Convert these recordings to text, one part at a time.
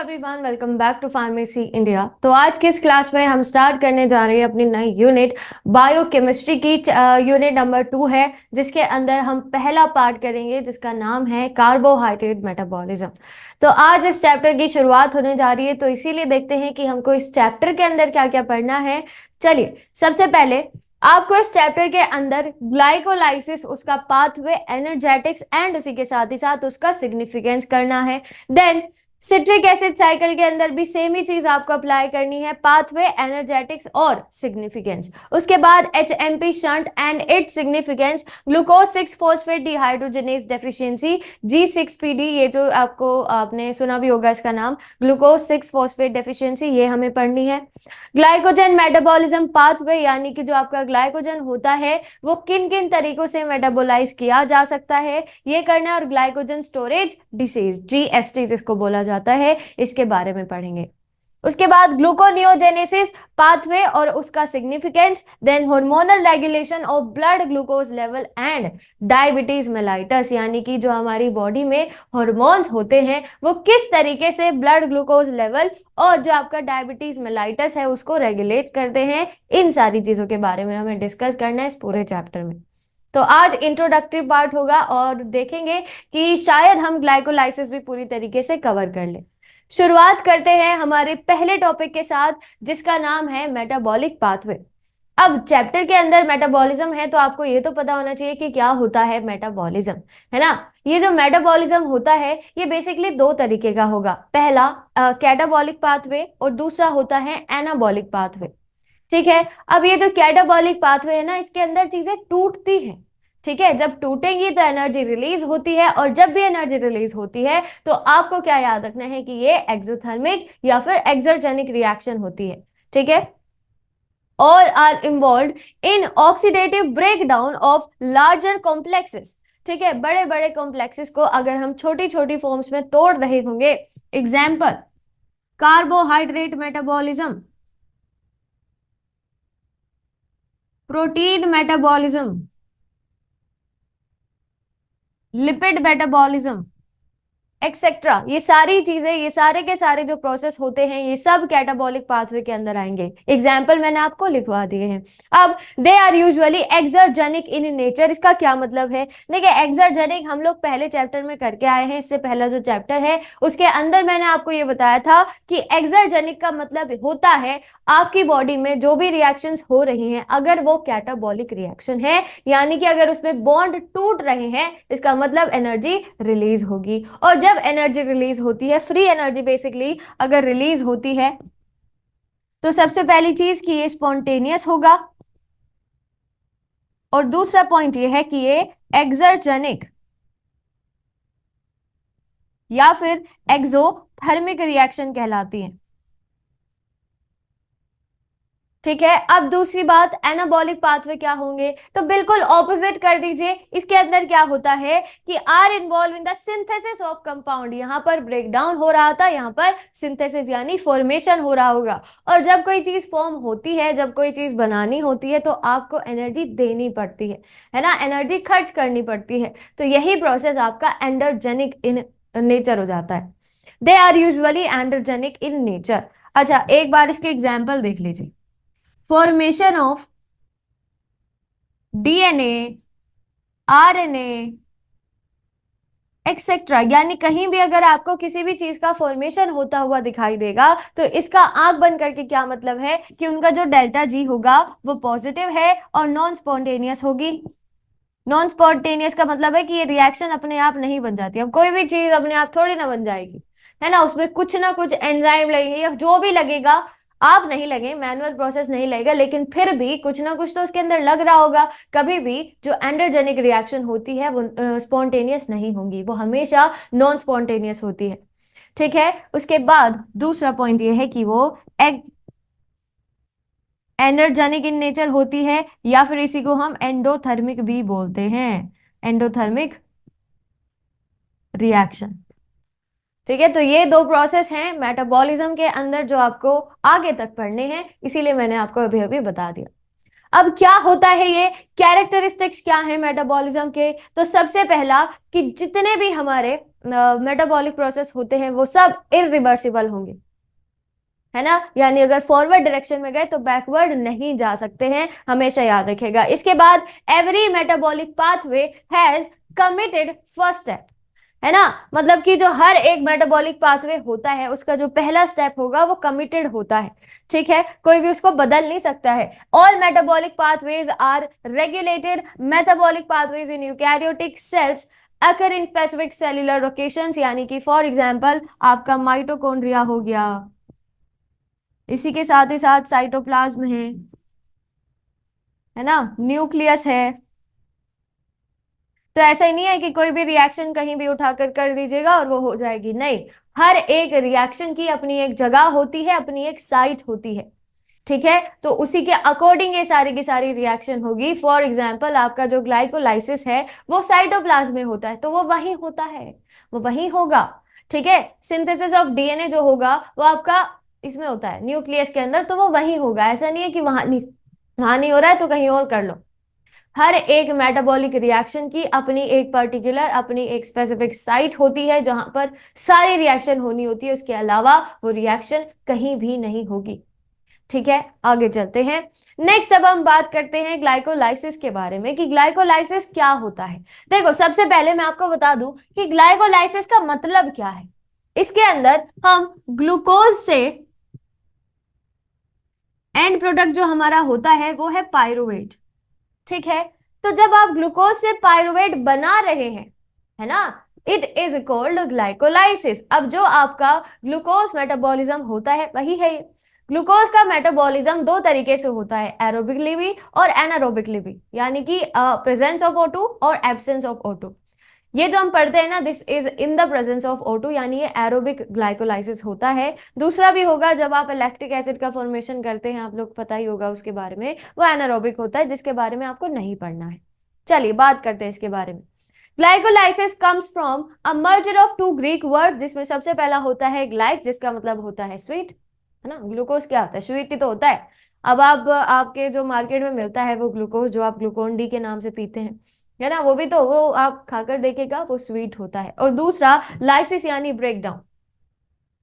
Everyone, welcome back to pharmacy India. तो आज की इस क्लास में हम स्टार्ट करने जा रहे हैं अपनी नई यूनिट बायोकेमिस्ट्री की। यूनिट नंबर 2 है, जिसके अंदर हम पहला पार्ट करेंगे जिसका नाम है कार्बोहाइड्रेट मेटाबॉलिज्म। तो आज इस चैप्टर की शुरुआत होने जा रही है, तो इसीलिए देखते हैं कि हमको इस चैप्टर के अंदर क्या क्या पढ़ना है। चलिए, सबसे पहले आपको इस चैप्टर के अंदर ग्लाइकोलाइसिस, उसका पाथवे, एनर्जेटिक्स एंड उसी के साथ ही साथ उसका सिग्निफिकेंस करना है। देन सिट्रिक एसिड साइकिल के अंदर भी सेम ही चीज आपको अप्लाई करनी है, पाथवे, एनर्जेटिक्स और सिग्निफिकेंस। उसके बाद HMP shunt and its significance, glucose 6 phosphate dehydrogenase deficiency, G6PD, ये जो आपने सुना भी होगा इसका नाम, ग्लूकोज 6 फॉस्फेट डेफिशिएंसी, ये हमें पढ़नी है। ग्लाइकोजन मेटाबॉलिज्म पाथवे, यानी कि जो आपका ग्लाइकोजन होता है वो किन किन तरीकों से मेटाबोलाइज किया जा सकता है, ये करना है। और ग्लाइकोजन स्टोरेज डिसीज, GST जिसको बोला जाता है, इसके बारे में पढ़ेंगे। उसके बाद ग्लूकोनियोजेनेसिस पाथवे और उसका significance, then hormonal regulation of blood glucose level and diabetes mellitus, यानी कि जो हमारी बॉडी में हार्मोन्स होते हैं वो किस तरीके से ब्लड ग्लूकोज लेवल और जो आपका डायबिटीज मेलाइटस है उसको रेगुलेट करते हैं। इन सारी चीजों के बारे में हमें डिस्कस करना है इस पूरे चैप्टर में। तो आज इंट्रोडक्टरी पार्ट होगा और देखेंगे कि शायद हम ग्लाइकोलाइसिस भी पूरी तरीके से कवर कर ले। शुरुआत करते हैं हमारे पहले टॉपिक के साथ, जिसका नाम है मेटाबॉलिक पाथवे। अब चैप्टर के अंदर मेटाबॉलिज्म है, तो आपको ये तो पता होना चाहिए कि क्या होता है मेटाबॉलिज्म, है ना। ये जो मेटाबॉलिज्म होता है ये बेसिकली दो तरीके का होगा। पहला कैटाबॉलिक पाथवे और दूसरा होता है एनाबॉलिक पाथवे। ठीक है। अब ये जो कैटाबॉलिक पाथवे है ना, इसके अंदर चीजें टूटती हैं। ठीक है, जब टूटेंगी तो एनर्जी रिलीज होती है, और जब भी एनर्जी रिलीज होती है तो आपको क्या याद रखना है कि ये एक्सोथर्मिक या फिर एक्सर्जेनिक रिएक्शन होती है। ठीक है, और are involve in oxidative breakdown of larger complexes. ठीक है, बड़े बड़े कॉम्प्लेक्सेस को अगर हम छोटी छोटी फॉर्म्स में तोड़ रहे होंगे, example carbohydrate metabolism, protein metabolism, lipid metabolism etcetera, ये सारी चीजें, ये सारे के सारे जो प्रोसेस होते हैं ये सब कैटाबॉलिक पाथवे के अंदर आएंगे। एग्जाम्पल मैंने आपको लिखवा दिए हैं। अब they are usually exergonic in nature, इसका क्या मतलब है? देखिए, एक्सर्जेनिक हम लोग पहले चैप्टर में करके आए हैं। इससे पहला जो चैप्टर है उसके अंदर मैंने आपको ये बताया था कि एक्सर्जेनिक का मतलब होता है आपकी बॉडी में जो भी रिएक्शंस हो रही हैं, अगर वो कैटाबॉलिक रिएक्शन है, यानी कि अगर उसमें बॉन्ड टूट रहे हैं, इसका मतलब एनर्जी रिलीज होगी। और जब एनर्जी रिलीज होती है, फ्री एनर्जी बेसिकली अगर रिलीज होती है, तो सबसे पहली चीज कि ये स्पॉन्टेनियस होगा, और दूसरा पॉइंट ये है कि ये एक्सर्जेनिक या फिर एक्सोथर्मिक रिएक्शन कहलाती है। ठीक है। अब दूसरी बात, एनाबॉलिक पाथवे क्या होंगे? तो बिल्कुल ऑपोजिट कर दीजिए। इसके अंदर क्या होता है कि are involve in the synthesis of compound, यहां पर ब्रेकडाउन हो रहा था, यहां पर सिंथेसिस यानी फॉर्मेशन हो रहा होगा। और जब कोई चीज फॉर्म होती है, जब कोई चीज बनानी होती है, तो आपको एनर्जी देनी पड़ती है ना, एनर्जी खर्च करनी पड़ती है। तो यही प्रोसेस आपका एंडोजेनिक इन नेचर हो जाता है। They are usually endogenic in nature. अच्छा, एक बार इसके एग्जाम्पल देख लीजिए। Formation of DNA, RNA etcetera, यानी कहीं भी अगर आपको किसी भी चीज का फॉर्मेशन होता हुआ दिखाई देगा, तो इसका आंख बंद करके क्या मतलब है कि उनका जो डेल्टा G होगा वो पॉजिटिव है और नॉन स्पॉन्टेनियस होगी। नॉन स्पॉन्टेनियस का मतलब है कि ये रिएक्शन अपने आप नहीं बन जाती। अब कोई भी चीज अपने आप थोड़ी ना बन जाएगी, है ना, उसमें कुछ ना कुछ एंजाइम लगेंगे या जो भी लगेगा, आप नहीं लगे, मैनुअल प्रोसेस नहीं लगेगा, लेकिन फिर भी कुछ ना कुछ तो उसके अंदर लग रहा होगा। कभी भी जो एंडोजेनिक रिएक्शन होती है वो स्पॉन्टेनियस नहीं होंगी, वो हमेशा नॉन स्पॉन्टेनियस होती है। ठीक है। उसके बाद दूसरा पॉइंट ये है कि वो एनर्जेनिक इन नेचर होती है, या फिर इसी को हम एंडोथर्मिक भी बोलते हैं, एंडोथर्मिक रिएक्शन। ठीक है, तो ये दो प्रोसेस हैं मेटाबॉलिज्म के अंदर जो आपको आगे तक पढ़ने हैं, इसीलिए मैंने आपको अभी अभी बता दिया। अब क्या होता है ये, कैरेक्टरिस्टिक्स क्या है मेटाबॉलिज्म के, तो सबसे पहला कि जितने भी हमारे मेटाबॉलिक प्रोसेस होते हैं वो सब इरिवर्सिबल होंगे, है ना, यानी अगर फॉरवर्ड डायरेक्शन में गए तो बैकवर्ड नहीं जा सकते हैं, हमेशा याद रखेगा। इसके बाद every metabolic pathway has committed first step, है ना, मतलब कि जो हर एक मेटाबॉलिक पाथवे होता है उसका जो पहला स्टेप होगा वो कमिटेड होता है, ठीक है, कोई भी उसको बदल नहीं सकता है। All metabolic pathways are regulated metabolic pathways in eukaryotic cells occur in specific cellular locations, यानी कि फॉर एग्जांपल आपका माइटोकॉन्ड्रिया हो गया, इसी के साथ ही साथ साइटोप्लाज्म है ना, न्यूक्लियस है। तो ऐसा ही नहीं है कि कोई भी रिएक्शन कहीं भी उठाकर कर दीजिएगा और वो हो जाएगी, नहीं, हर एक रिएक्शन की अपनी एक जगह होती है, अपनी एक साइट होती है, ठीक है, तो उसी के अकॉर्डिंग ये सारी की सारी रिएक्शन होगी। फॉर एग्जाम्पल आपका जो ग्लाइकोलाइसिस है वो साइटोप्लाज्म में होता है, तो वो वही होता है, वो वही होगा, ठीक है। सिंथेसिस ऑफ डीएनए जो होगा वो आपका इसमें होता है न्यूक्लियस के अंदर, तो वो वही होगा, ऐसा नहीं है कि वहां नहीं हो रहा है तो कहीं और कर लो। हर एक मेटाबॉलिक रिएक्शन की अपनी एक पर्टिकुलर अपनी एक स्पेसिफिक साइट होती है जहां पर सारी रिएक्शन होनी होती है, उसके अलावा वो रिएक्शन कहीं भी नहीं होगी, ठीक है। आगे चलते हैं, नेक्स्ट अब हम बात करते हैं ग्लाइकोलाइसिस के बारे में कि ग्लाइकोलाइसिस क्या होता है। देखो सबसे पहले मैं आपको बता दूं कि ग्लाइकोलाइसिस का मतलब क्या है। इसके अंदर हम ग्लूकोज से एंड प्रोडक्ट जो हमारा होता है वो है पायरुवेट, ठीक है। तो जब आप ग्लूकोज से पायरुवेट बना रहे हैं, है ना, इट इज कॉल्ड ग्लाइकोलाइसिस। अब जो आपका ग्लूकोज मेटाबॉलिज्म होता है वही है ये। ग्लूकोज का मेटाबॉलिज्म दो तरीके से होता है, एरोबिकली भी और एनारोबिकली भी, यानी कि प्रेजेंस ऑफ O2 और एब्सेंस ऑफ O2। ये जो हम पढ़ते हैं ना, this is in the presence of O2, यानी ये एरोबिक ग्लाइकोलाइसिस होता है। दूसरा भी होगा जब आप लैक्टिक एसिड का फॉर्मेशन करते हैं, आप लोग पता ही होगा उसके बारे में, वो एनारोबिक होता है जिसके बारे में आपको नहीं पढ़ना है। चलिए बात करते हैं इसके बारे में। Glycolysis comes from a merger of two Greek word, जिसमें सबसे पहला होता है ग्लाइक, जिसका मतलब होता है स्वीट, है ना, ग्लूकोज क्या होता है, स्वीट ही तो होता है। अब आप आपके जो मार्केट में मिलता है वो ग्लूकोज जो आप ग्लूकोन डी के नाम से पीते हैं, है ना, वो भी तो वो आप खाकर देखेगा वो स्वीट होता है। और दूसरा लाइसिस यानी ब्रेक डाउन,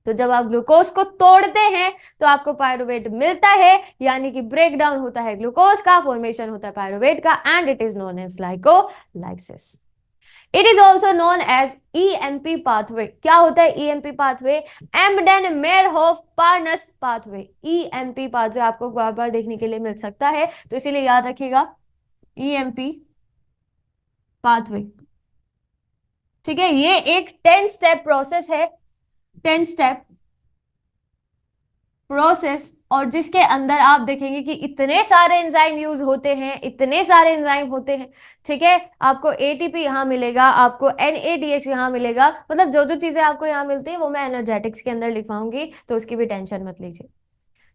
तो जब आप ग्लूकोज को तोड़ते हैं तो आपको पायरुवेट मिलता है, यानी कि ब्रेक डाउन होता है ग्लूकोज का, फॉर्मेशन होता है पायरुवेट का, and it is known as glycolysis. It is also known as EMP pathway. क्या होता है EMP pathway? Embden Meyerhof Parnas pathway. EMP pathway आपको बार बार देखने के लिए मिल सकता है, तो इसीलिए याद रखिएगा ईएमपी पाथवे, ठीक है। ये एक 10 स्टेप प्रोसेस है, 10 स्टेप प्रोसेस, और जिसके अंदर आप देखेंगे कि इतने सारे एंजाइम यूज होते हैं, इतने सारे एंजाइम होते हैं, ठीक है। आपको एटीपी यहाँ मिलेगा, आपको एनएडीएच यहाँ मिलेगा, मतलब जो जो चीजें आपको यहाँ मिलती है वो मैं एनर्जेटिक्स के अंदर लिखवाऊंगी, तो उसकी भी टेंशन मत लीजिए,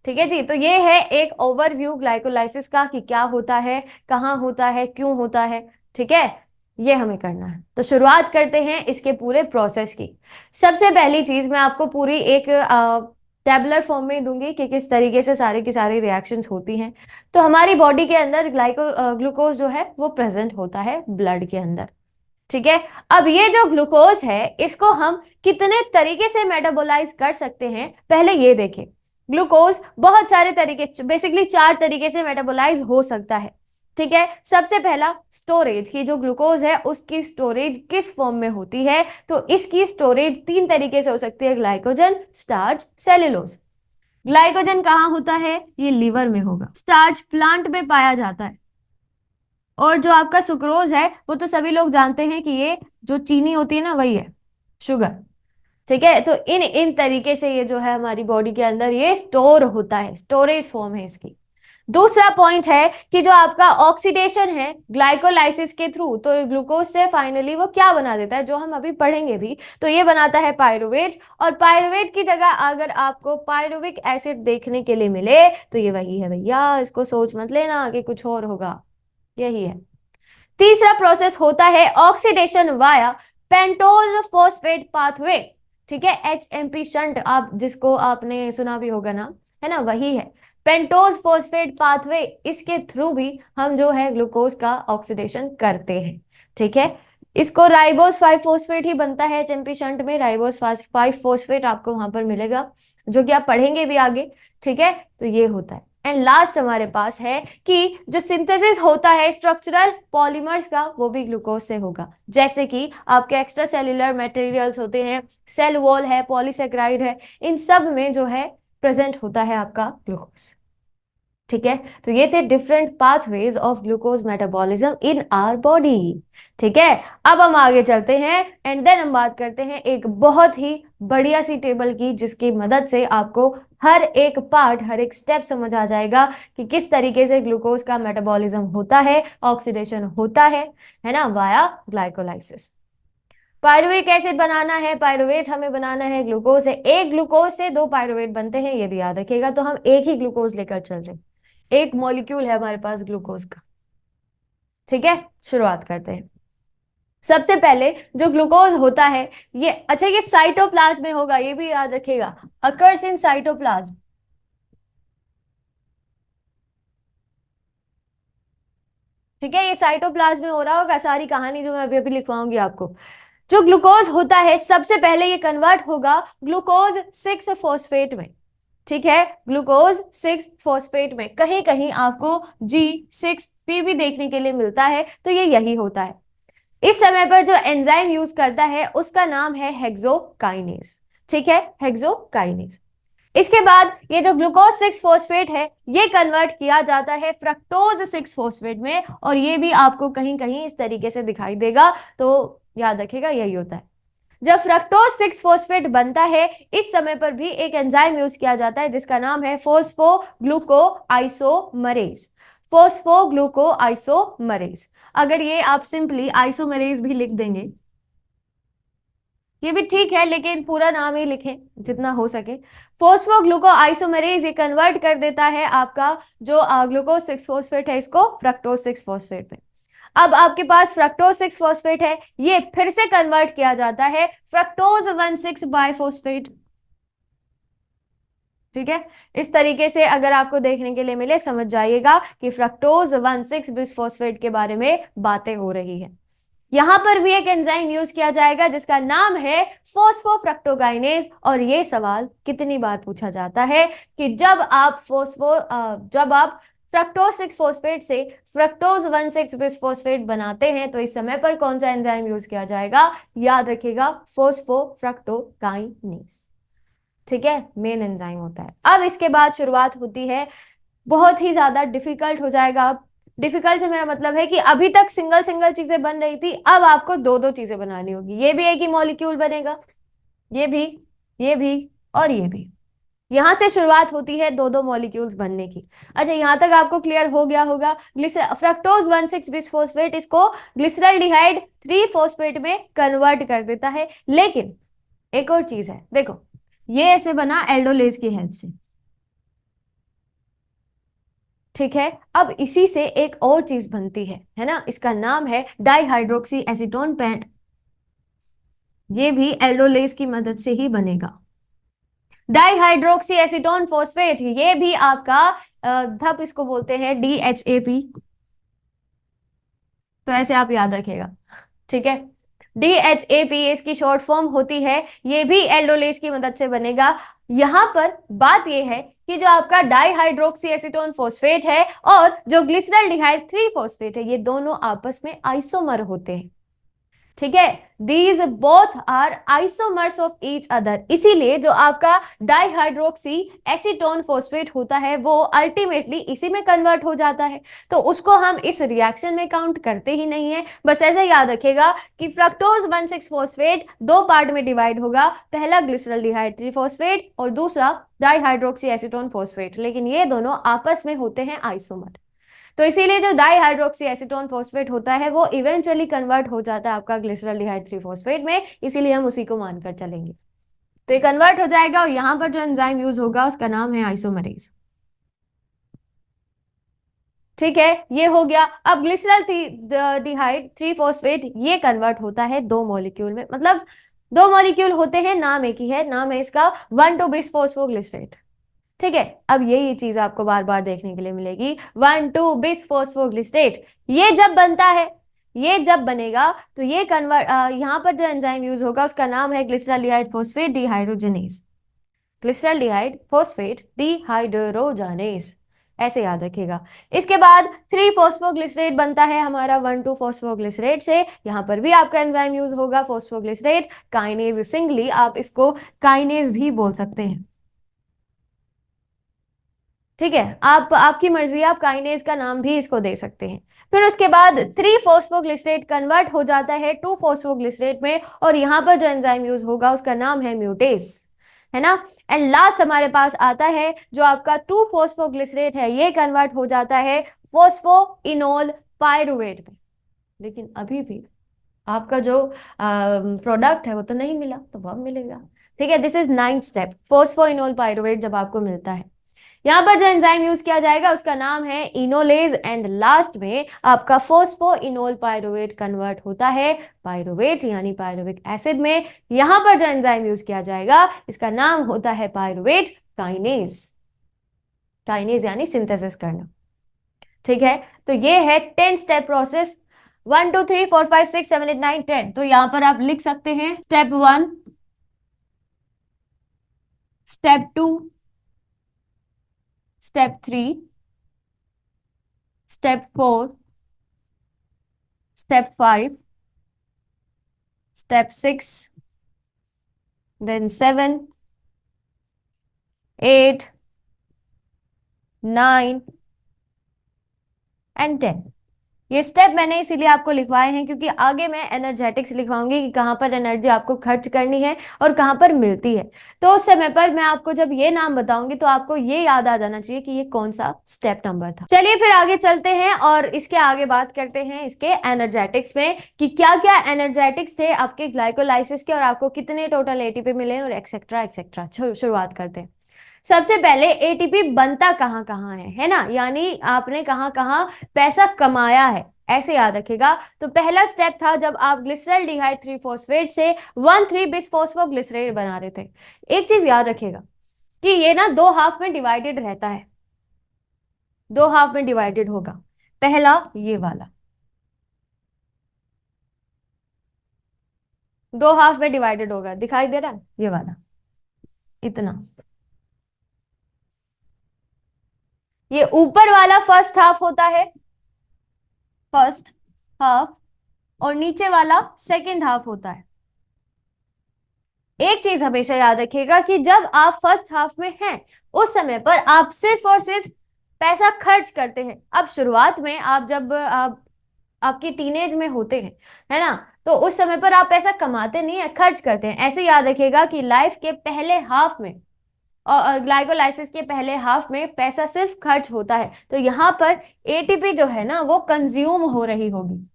ठीक है जी। तो ये है एक ओवरव्यू ग्लाइकोलाइसिस का कि क्या होता है, कहाँ होता है, क्यों होता है, ठीक है, ये हमें करना है। तो शुरुआत करते हैं इसके पूरे प्रोसेस की। सबसे पहली चीज मैं आपको पूरी एक टेबुलर फॉर्म में दूंगी कि किस तरीके से सारी की सारी रिएक्शंस होती हैं। तो हमारी बॉडी के अंदर ग्लूकोज जो है वो प्रेजेंट होता है ब्लड के अंदर, ठीक है। अब ये जो ग्लूकोज है इसको हम कितने तरीके से मेटाबोलाइज कर सकते हैं, पहले ये देखें। ग्लूकोज बहुत सारे तरीके, बेसिकली 4 तरीके से मेटाबोलाइज हो सकता है, ठीक है। सबसे पहला स्टोरेज, की जो ग्लूकोज है उसकी स्टोरेज किस फॉर्म में होती है, तो इसकी स्टोरेज 3 तरीके से हो सकती है, ग्लाइकोजन, स्टार्च, सेल्यूलोज। ग्लाइकोजन कहाँ होता है, ये लीवर में होगा। स्टार्च प्लांट में पाया जाता है, और जो आपका सुक्रोज है वो तो सभी लोग जानते हैं कि ये जो चीनी होती है ना वही है, शुगर, ठीक है। तो इन इन तरीके से ये जो है हमारी बॉडी के अंदर ये स्टोर होता है, स्टोरेज फॉर्म है इसकी। दूसरा पॉइंट है कि जो आपका ऑक्सीडेशन है ग्लाइकोलाइसिस के थ्रू, तो ग्लूकोज से फाइनली वो क्या बना देता है, जो हम अभी पढ़ेंगे भी, तो ये बनाता है पायरुवेट। और पायरुवेट की जगह अगर आपको पायरुविक एसिड देखने के लिए मिले तो ये वही है भैया, इसको सोच मत लेना कि कुछ और होगा, यही है। तीसरा प्रोसेस होता है oxidation via pentose phosphate pathway, ठीक है, HMP शंट, आप जिसको आपने सुना भी होगा ना, है ना, वही है। पेंटोज फॉस्फेट पाथवे, इसके थ्रू भी हम जो है ग्लूकोज का ऑक्सीडेशन करते हैं। ठीक है, इसको राइबोस 5 फॉस्फेट ही बनता है एचएमपी शंट में, राइबोस 5 फॉस्फेट आपको वहां पर मिलेगा, जो कि आप पढ़ेंगे भी आगे। ठीक है, तो ये होता है। एंड लास्ट हमारे पास है कि जो सिंथेसिस होता है स्ट्रक्चरल पॉलीमर्स का, वो भी ग्लूकोज से होगा। जैसे कि आपके एक्स्ट्रा सेल्यूलर मटेरियल्स होते हैं, सेल वॉल है, पॉलीसेक्राइड है, इन सब में जो है प्रेजेंट होता है आपका ग्लूकोज। ठीक है, तो ये थे different pathways of glucose metabolism in our body. ठीक है, अब हम आगे चलते हैं एंड देन हम बात करते हैं एक बहुत ही बढ़िया सी टेबल की, जिसकी मदद से आपको हर एक पार्ट, हर एक स्टेप समझ आ जाएगा कि किस तरीके से ग्लूकोज का मेटाबॉलिज्म होता है, ऑक्सीडेशन होता है ना, वाया ग्लाइकोलाइसिस। पायरुवेट एसिड बनाना है, पायरुवेट हमें बनाना है ग्लूकोज से, एक ग्लूकोज से दो पायरुवेट बनते हैं, ये भी याद रखिएगा। तो हम एक ही ग्लूकोज लेकर चल रहे हैं, एक मॉलिक्यूल है हमारे पास ग्लूकोज का। ठीक है, शुरुआत करते हैं। सबसे पहले जो ग्लूकोज होता है ये, अच्छा ये साइटोप्लाज्म में होगा, ये भी याद रखिएगा, अकर्स इन साइटोप्लाज्म। ठीक है, ये साइटोप्लाज्म में हो रहा होगा, सारी कहानी जो मैं अभी अभी लिखवाऊंगी आपको। जो ग्लूकोज होता है सबसे पहले ये कन्वर्ट होगा ग्लूकोज 6 फॉस्फेट में। ठीक है, ग्लूकोज 6 फॉस्फेट में, कहीं कहीं आपको G6P भी देखने के लिए मिलता है, तो ये यही होता है। इस समय पर जो एंजाइम यूज करता है उसका नाम है हेक्सोकाइनेज। ठीक है, हेक्सोकाइनेज। इसके बाद ये जो ग्लूकोज 6 फॉस्फेट है ये कन्वर्ट किया जाता है फ्रक्टोज 6 फॉस्फेट में, और ये भी आपको कहीं कहीं इस तरीके से दिखाई देगा, तो याद रखिएगा यही होता है। जब फ्रक्टोज 6 फॉस्फेट बनता है इस समय पर भी एक एंजाइम यूज किया जाता है जिसका नाम है फोस्फोग्लूकोआइसोमरेज। फोस्फोग्लूकोआइसोमरेज, अगर ये आप सिंपली आइसोमरेज भी लिख देंगे ये भी ठीक है, लेकिन पूरा नाम ही लिखें जितना हो सके। फोस्फोग्लूकोआइसोमरेज ये कन्वर्ट कर देता है आपका जो ग्लूकोज 6 फॉस्फेट है इसको फ्रक्टोज 6 फॉस्फेट में। अब आपके पास फ्रक्टोज 6 फॉस्फेट है, ये फिर से कन्वर्ट किया जाता है फ्रक्टोज 1,6 बाइफॉस्फेट। ठीक है, इस तरीके से अगर आपको देखने के लिए मिले समझ जाइएगा कि फ्रक्टोज 1,6 बिसफॉस्फेट के बारे में बातें हो रही है। यहां पर भी एक एंजाइम यूज किया जाएगा जिसका नाम है फोस्फोफ्रक्टोकाइनेज, और ये सवाल कितनी बार पूछा जाता है कि जब आप फ्रक्टोज 6 फॉस्फेट से फ्रक्टोज 1,6 बिसफॉस्फेट बनाते हैं तो इस समय पर कौन सा एंजाइम यूज किया जाएगा, याद रखिएगा फोस्फोफ्रक्टोकाइनेज। ठीक है, मेन एंजाइम होता है। अब इसके बाद शुरुआत होती है, बहुत ही ज्यादा डिफिकल्ट हो जाएगा। अब डिफिकल्ट से मेरा मतलब है कि अभी तक सिंगल सिंगल चीजें बन रही थी, अब आपको दो दो चीजें बनानी होगी। ये भी एक ही मॉलिक्यूल बनेगा, ये भी, ये भी, और ये भी। यहां से शुरुआत होती है दो दो मॉलिक्यूल्स बनने की। अच्छा, यहां तक आपको क्लियर हो गया होगा। फ्रक्टोज 1,6 बिसफॉस्फेट इसको ग्लिसरल्डिहाइड 3 फॉस्फेट में कन्वर्ट कर देता है, लेकिन एक और चीज है, देखो ये ऐसे बना एल्डोलेज की हेल्प से। ठीक है, अब इसी से एक और चीज बनती है ना, इसका नाम है डाइहाइड्रोक्सी एसीटोन पेंट। ये भी एल्डोलेज की मदद से ही बनेगा। डाइहाइड्रोक्सी एसीटोन फॉस्फेट, ये भी आपका धप इसको बोलते हैं DHAP, तो ऐसे आप याद रखिएगा। ठीक है, DHAP इसकी शॉर्ट फॉर्म होती है, ये भी एल्डोलेज की मदद से बनेगा। यहां पर बात यह है कि जो आपका डाइहाइड्रोक्सी एसीटोन फॉस्फेट है और जो ग्लिसरल्डिहाइड 3 फॉस्फेट है, ये दोनों आपस में आइसोमर होते हैं। ठीक है, these both are isomers of each other, इसीलिए जो आपका डाइहाइड्रोक्सी एसीटोन फॉस्फेट होता है वो अल्टीमेटली इसी में कन्वर्ट हो जाता है, तो उसको हम इस रिएक्शन में काउंट करते ही नहीं है। बस ऐसे याद रखेगा कि फ्रक्टोज 1,6 फॉस्फेट दो पार्ट में डिवाइड होगा, पहला ग्लिसरल्डिहाइड 3 फॉस्फेट और दूसरा डाइहाइड्रोक्सी एसीटोन फॉस्फेट, लेकिन ये दोनों आपस में होते हैं आइसोमर। तो इसीलिए जो डाइहाइड्रोक्सी एसीटोन फॉस्फेट होता है वो इवेंचुअली कन्वर्ट हो जाता है आपका ग्लिसरल्डिहाइड 3 फॉस्फेट में, इसीलिए हम उसी को मानकर चलेंगे। तो ये कन्वर्ट हो जाएगा और यहां पर जो एंजाइम यूज होगा उसका नाम है आइसोमरेज। ठीक है, ये हो गया। अब ग्लिसरल्डिहाइड 3 फॉस्फेट ये कन्वर्ट होता है दो मॉलिक्यूल में, मतलब दो मॉलिक्यूल होते हैं, नाम एक ही है, नाम है इसका 1,2 बिसफॉस्फोग्लिसरेट। ठीक है, अब यही चीज आपको बार बार देखने के लिए मिलेगी। 1,2 बिस फॉस्फोग्लिसरेट, ये जब बनता है, ये जब बनेगा तो ये कन्वर्ट, यहाँ पर जो एंजाइम यूज होगा उसका नाम है glyceraldehyde phosphate dehydrogenase. Glyceraldehyde phosphate dehydrogenase, ऐसे याद रखिएगा। इसके बाद 3 फॉस्फोग्लिसरेट बनता है हमारा 1,2 फॉस्फोग्लिसरेट से। यहाँ पर भी आपका एंजाइम यूज होगा फॉस्फोग्लिसरेट काइनेज, सिंगली आप इसको काइनेज भी बोल सकते हैं। ठीक है, आप आपकी मर्जी है, आप काइनेज का नाम भी इसको दे सकते हैं। फिर उसके बाद 3 फॉस्फोग्लिसरेट कन्वर्ट हो जाता है 2 फॉस्फोग्लिसरेट में, और यहां पर जो एंजाइम यूज होगा उसका नाम है म्यूटेस, है ना। एंड लास्ट हमारे पास आता है जो आपका 2 फॉस्फोग्लिसरेट है, ये कन्वर्ट हो जाता है फॉस्फोइनोल पायरुवेट में। लेकिन अभी भी आपका जो प्रोडक्ट है वो तो नहीं मिला, तो अब मिलेगा। ठीक है, this is 9th step, phosphoenol pyruvate जब आपको मिलता है। यहां पर जो एंजाइम यूज किया जाएगा उसका नाम है इनोलेज, एंड लास्ट में आपका फोस्फोइनोल पायरुवेट कन्वर्ट होता है पायरुवेट यानी पायरुविक एसिड में। यहां पर जो एंजाइम यूज किया जाएगा इसका नाम होता है पायरुवेट काइनेज। काइनेज यानी सिंथेसिस करना। ठीक है, तो ये है 10 स्टेप प्रोसेस। 1 2 3 4 5 6 7 8 9 10। तो यहां पर आप लिख सकते हैं step 1, step 2, step 3, step 4, step 5, step 6, then 7, 8, 9 and 10। ये स्टेप मैंने इसीलिए आपको लिखवाए हैं क्योंकि आगे मैं एनर्जेटिक्स लिखवाऊंगी कि कहां पर एनर्जी आपको खर्च करनी है और कहां पर मिलती है। तो उस समय पर मैं आपको जब ये नाम बताऊंगी तो आपको ये याद आ जाना चाहिए कि ये कौन सा स्टेप नंबर था। चलिए फिर आगे चलते हैं और इसके आगे बात करते हैं इसके एनर्जेटिक्स में कि क्या क्या एनर्जेटिक्स थे आपके ग्लाइकोलाइसिस के और आपको कितने टोटल एटीपी मिले और एक्सेट्रा एक्सेट्रा। शुरुआत करते हैं। सबसे पहले एटीपी बनता कहाँ कहाँ है ना, यानी आपने कहाँ कहाँ पैसा कमाया है, ऐसे याद रखिएगा। तो पहला स्टेप था जब आप ग्लिसरॉल्डिहाइड 3 फॉस्फेट से 1,3 बिस फॉस्फोग्लिसरेट बना रहे थे। एक चीज याद रखिएगा कि ये ना 2 हाफ में डिवाइडेड रहता है, 2 हाफ में डिवाइडेड होगा। पहला ये वाला 2 हाफ में डिवाइडेड होगा, दिखाई दे रहा है ये वाला इतना। ये ऊपर वाला फर्स्ट हाफ होता है, फर्स्ट हाफ, और नीचे वाला सेकंड हाफ होता है। एक चीज हमेशा याद रखिएगा कि जब आप फर्स्ट हाफ में हैं उस समय पर आप सिर्फ और सिर्फ पैसा खर्च करते हैं। अब शुरुआत में आप जब आपकी टीनेज में होते हैं, है ना, तो उस समय पर आप पैसा कमाते नहीं है, खर्च करते हैं। ऐसे याद रखिएगा कि लाइफ के पहले हाफ में और ग्लाइकोलाइसिस के पहले हाफ में पैसा सिर्फ खर्च होता है। तो यहाँ पर एटीपी जो है ना वो कंज्यूम हो रही होगी।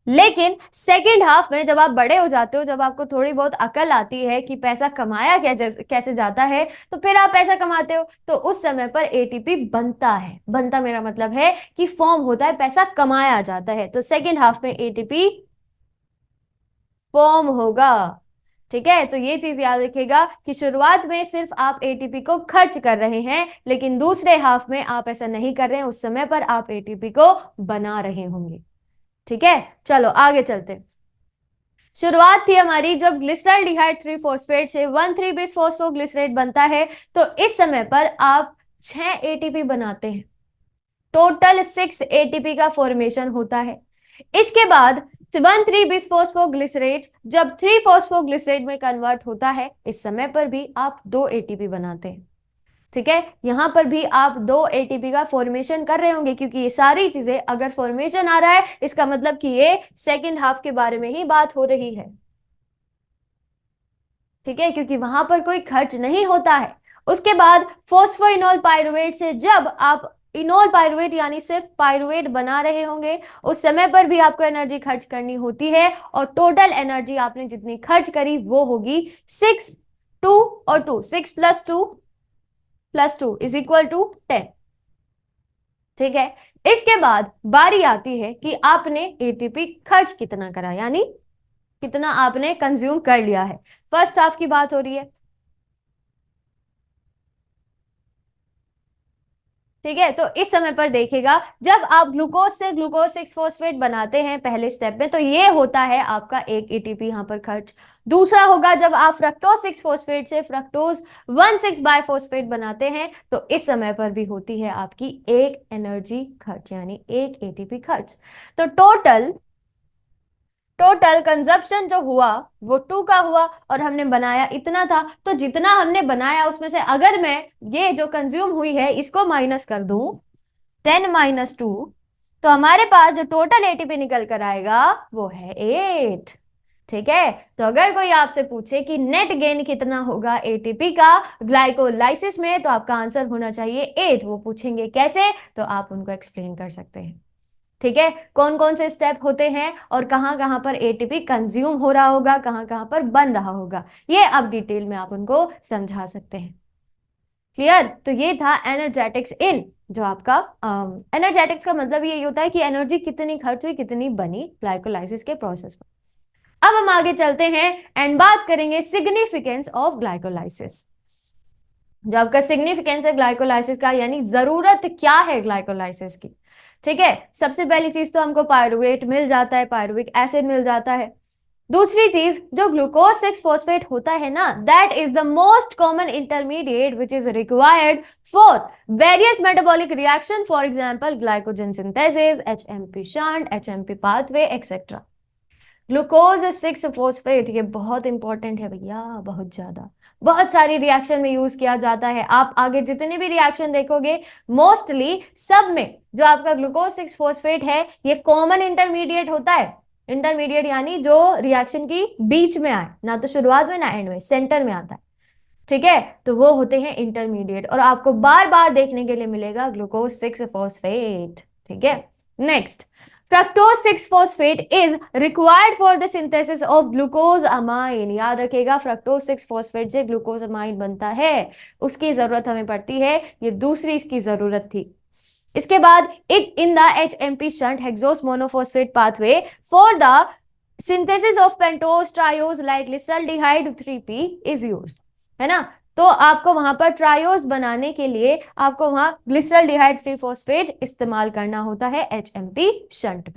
लेकिन सेकेंड हाफ में जब आप बड़े हो जाते हो, जब आपको थोड़ी बहुत अकल आती है कि पैसा कमाया कैसे जाता है, तो फिर आप पैसा कमाते हो, तो उस समय पर एटीपी बनता है। बनता मेरा मतलब है कि फॉर्म होता है, पैसा कमाया जाता है। तो सेकेंड हाफ में एटीपी फॉर्म होगा। ठीक है, तो ये चीज याद रखिएगा कि शुरुआत में सिर्फ आप एटीपी को खर्च कर रहे हैं, लेकिन दूसरे हाफ में आप ऐसा नहीं कर रहे हैं, उस समय पर आप एटीपी को बना रहे होंगे। ठीक है, चलो आगे चलते। शुरुआत थी हमारी जब ग्लिसरॉल्डिहाइड 3 फॉस्फेट से 1,3 बिस फॉस्फोग्लिसरेट बनता है, तो इस समय पर आप 6 एटीपी बनाते हैं। टोटल 6 एटीपी का फॉर्मेशन होता है। इसके बाद 1,3 बिस फॉस्फोग्लिसरेट जब 3 फॉस्फोग्लिसरेट में कन्वर्ट होता है, इस समय पर भी आप 2 एटीपी बनाते हैं। ठीक है, यहां पर भी आप 2 एटीपी का फॉर्मेशन कर रहे होंगे, क्योंकि ये सारी चीजें अगर फॉर्मेशन आ रहा है इसका मतलब कि ये सेकेंड हाफ के बारे में ही बात हो रही है। ठीक है, क्योंकि वहां पर कोई खर्च नहीं होता है। उसके बाद फॉस्फोइनोल पायरुवेट से जब आप इनोल पायरुवेट यानी सिर्फ पायरुवेट बना रहे होंगे, उस समय पर भी आपको एनर्जी खर्च करनी होती है, और टोटल एनर्जी आपने जितनी खर्च करी वो होगी 6, 2 और 2, 6 प्लस 2 इज इक्वल टू 10। ठीक है, इसके बाद बारी आती है कि आपने एटीपी खर्च कितना करा, यानी कितना आपने कंज्यूम कर लिया है। फर्स्ट हाफ की बात हो रही है। ठीक है, तो इस समय पर देखिएगा जब आप ग्लूकोज से ग्लूकोज 6 फॉस्फेट बनाते हैं पहले स्टेप में, तो ये होता है आपका एक एटीपी यहाँ पर खर्च। दूसरा होगा जब आप फ्रक्टोज 6 फॉस्फेट से फ्रक्टोज 1,6 बायफॉस्फेट बनाते हैं, तो इस समय पर भी होती है आपकी एक एनर्जी खर्च, यानी एक एटीपी खर्च। तो टोटल कंजप्शन जो हुआ वो 2 का हुआ, और हमने बनाया इतना था, तो जितना हमने बनाया उसमें से अगर मैं ये जो कंज्यूम हुई है इसको माइनस कर दूं 10 - 2, तो हमारे पास जो टोटल एटीपी निकल कर आएगा वो है 8। ठीक है, तो अगर कोई आपसे पूछे कि नेट गेन कितना होगा एटीपी का ग्लाइकोलाइसिस में, तो आपका आंसर होना चाहिए 8। वो पूछेंगे कैसे, तो आप उनको एक्सप्लेन कर सकते हैं। ठीक है, कौन कौन से स्टेप होते हैं और कहां कहां पर एटीपी कंज्यूम हो रहा होगा, कहां कहां पर बन रहा होगा, ये अब डिटेल में आप उनको समझा सकते हैं। क्लियर? तो ये था एनर्जेटिक्स इन, जो आपका एनर्जेटिक्स का मतलब ये होता है कि एनर्जी कितनी खर्च हुई, कितनी बनी ग्लाइकोलाइसिस के प्रोसेस में। अब हम आगे चलते हैं एंड बात करेंगे सिग्निफिकेंस ऑफ ग्लाइकोलाइसिस। जो आपका सिग्निफिकेंस है ग्लाइकोलाइसिस का, यानी जरूरत क्या है ग्लाइकोलाइसिस की। ठीक है, सबसे पहली चीज तो हमको पायरुवेट मिल जाता है, पायरुविक एसिड मिल जाता है। दूसरी चीज, जो ग्लूकोज 6 फॉस्फेट होता है ना, that is the most common intermediate which is required for various metabolic reaction, for example glycogen synthesis, HMP shunt, HMP pathway etcetera. Glucose 6 phosphate ये बहुत इंपॉर्टेंट है भैया, बहुत ज्यादा, बहुत सारी रिएक्शन में यूज किया जाता है। आप आगे जितने भी रिएक्शन देखोगे मोस्टली सब में जो आपका ग्लूकोज 6 फॉस्फेट है ये कॉमन इंटरमीडिएट होता है। इंटरमीडिएट यानी जो रिएक्शन की बीच में आए, ना तो शुरुआत में ना एंड में, सेंटर में आता है। ठीक है, तो वो होते हैं इंटरमीडिएट, और आपको बार बार देखने के लिए मिलेगा ग्लूकोज 6 फॉस्फेट। ठीक है, next, fructose 6 phosphate is required for the synthesis of glucose amine. याद रखिएगा, फ्रक्टोज 6 फॉस्फेट से ग्लूकोज अमाइन बनता है, उसकी जरूरत हमें पड़ती है, ये दूसरी इसकी जरूरत थी। इसके बाद it in the HMP shunt hexose monophosphate pathway for the synthesis of pentose triose like glyceraldehyde 3p is used, है ना। तो आपको वहां पर ट्रायोज बनाने के लिए आपको वहां ग्लिसरॉल्डिहाइड 3 फॉस्फेट इस्तेमाल करना होता है एचएमपी शंट।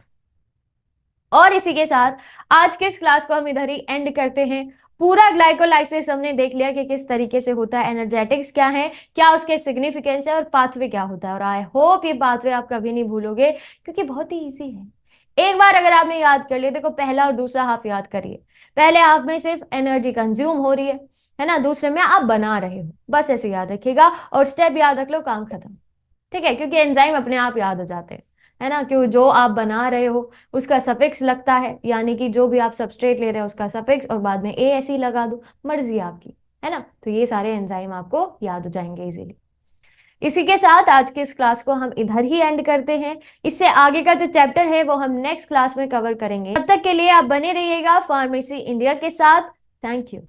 और इसी के साथ आज के इस क्लास को हम इधर ही एंड करते हैं। पूरा ग्लाइकोलाइसिस हमने देख लिया कि किस तरीके से होता है, एनर्जेटिक्स क्या है, क्या उसके सिग्निफिकेंस है, और पाथवे क्या होता है। और आई होप ये पाथवे आप कभी नहीं भूलोगे, क्योंकि बहुत ही इजी है। एक बार अगर आपने याद कर लिया, देखो पहला और दूसरा हाफ याद करिए। पहले हाफ में सिर्फ एनर्जी कंज्यूम हो रही है ना, दूसरे में आप बना रहे हो, बस ऐसे याद रखिएगा, और स्टेप याद रख लो, काम खत्म। ठीक है, क्योंकि एंजाइम अपने आप याद हो जाते हैं, है ना। क्यों, जो आप बना रहे हो उसका सफिक्स लगता है, यानी कि जो भी आप सबस्ट्रेट ले रहे हो उसका सफिक्स, और बाद में ASE लगा दो, मर्जी आपकी, है ना। तो ये सारे एंजाइम आपको याद हो जाएंगे इजीली। इसी के साथ आज के इस क्लास को हम इधर ही एंड करते हैं। इससे आगे का जो चैप्टर है वो हम नेक्स्ट क्लास में कवर करेंगे। तब तक के लिए आप बने रहिएगा फार्मेसी इंडिया के साथ। Thank you.